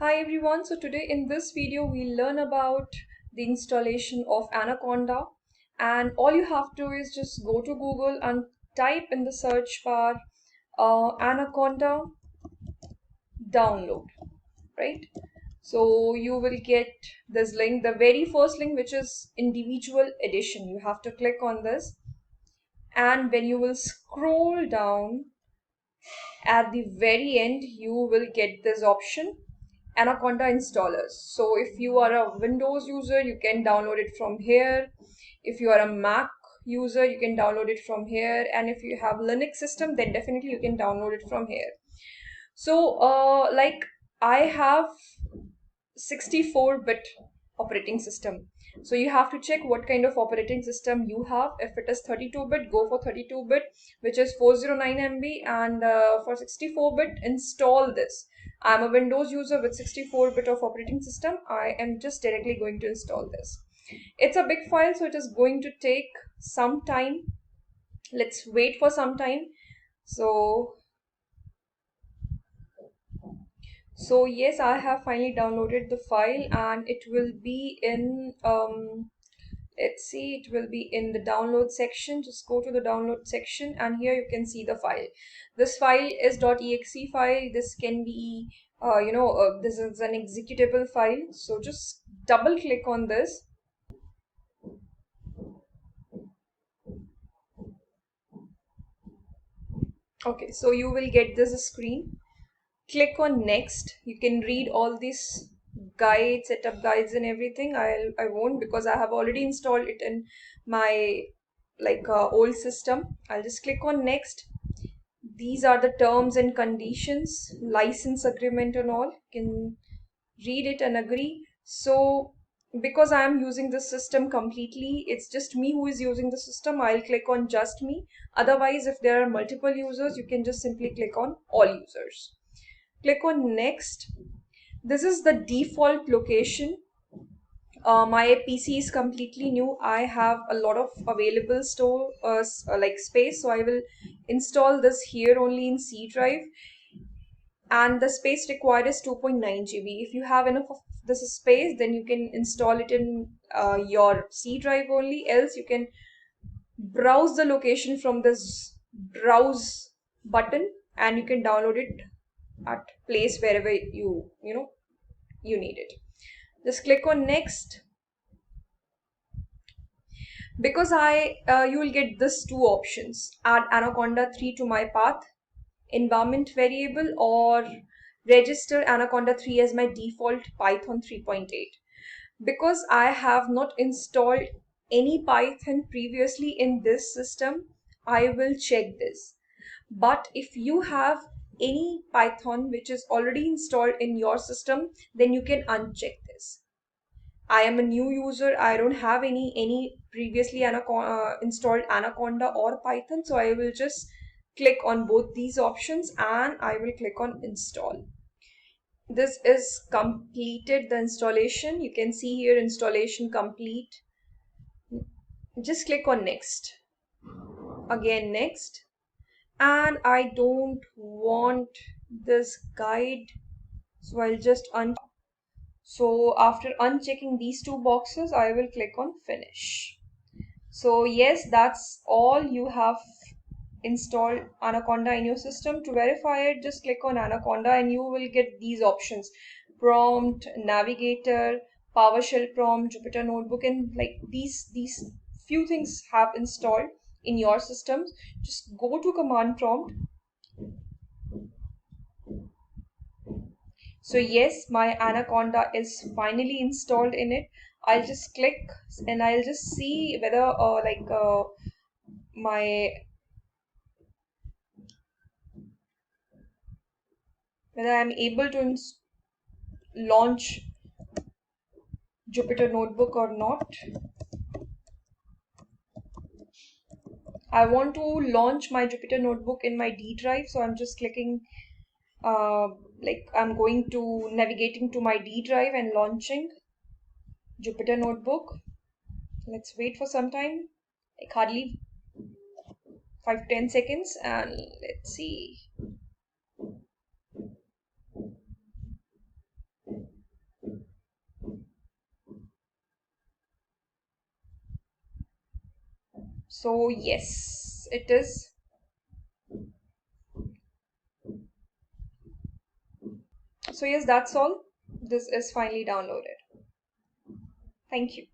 Hi everyone, so today in this video we'll learn about the installation of Anaconda, and all you have to do is just go to Google and type in the search bar Anaconda download, right? So you will get this link, the very first link, which is individual edition. You have to click on this, and when you will scroll down at the very end, you will get this option Anaconda installers. So if you are a Windows user, you can download it from here. If you are a Mac user, you can download it from here. And if you have Linux system, then definitely you can download it from here. So like I have 64-bit operating system. So you have to check what kind of operating system you have. If it is 32-bit, go for 32-bit, which is 409 MB, and for 64-bit, install this. I'm a Windows user with 64-bit of operating system. I am just directly going to install this. It's a big file, so it is going to take some time. Let's wait for some time. So yes, I have finally downloaded the file, and it will be in let's see, it will be in the download section. Just go to the download section, and here you can see the file. This file is .exe file. This can be this is an executable file. So just double click on this. Okay, so you will get this screen. Click on next. You can read all these guides, setup guides and everything. I won't, because I have already installed it in my old system. I'll just click on next. These are the terms and conditions, license agreement and all. You can read it and agree. So because I am using the system completely, it's just me who is using the system, I'll click on just me. Otherwise, if there are multiple users, you can just simply click on all users. Click on next. This is the default location. My PC is completely new. I have a lot of available store like space, so I will install this here only in C drive, and the space required is 2.9 GB. If you have enough of this space, then you can install it in your C drive only. Else, you can browse the location from this browse button, and you can download it at place wherever you need it. Just click on next. Because you will get this two options: add Anaconda 3 to my path environment variable, or register Anaconda 3 as my default Python 3.8. Because I have not installed any Python previously in this system, I will check this. But if you have any Python which is already installed in your system, then you can uncheck this. I am a new user. I don't have any previously installed Anaconda or Python, so I will just click on both these options and I will click on install. This is completed the installation. You can see here installation complete. Just click on next. Again next. And I don't want this guide, so I'll just so after unchecking these two boxes, I will click on finish. So yes, that's all. You have installed Anaconda in your system. To verify it, just click on Anaconda and you will get these options: prompt, navigator, PowerShell prompt, Jupyter notebook, and like these few things have installed in your systems. Just go to command prompt. So yes, my Anaconda is finally installed in it. I'll just click and I'll just see whether my whether I'm able to launch Jupyter Notebook or not. I want to launch my Jupyter Notebook in my D drive, so I'm just clicking I'm going to navigating to my D drive and launching Jupyter Notebook. Let's wait for some time, like hardly 5 to 10 seconds, and let's see. So yes, it is. So yes, that's all. This is finally downloaded. Thank you.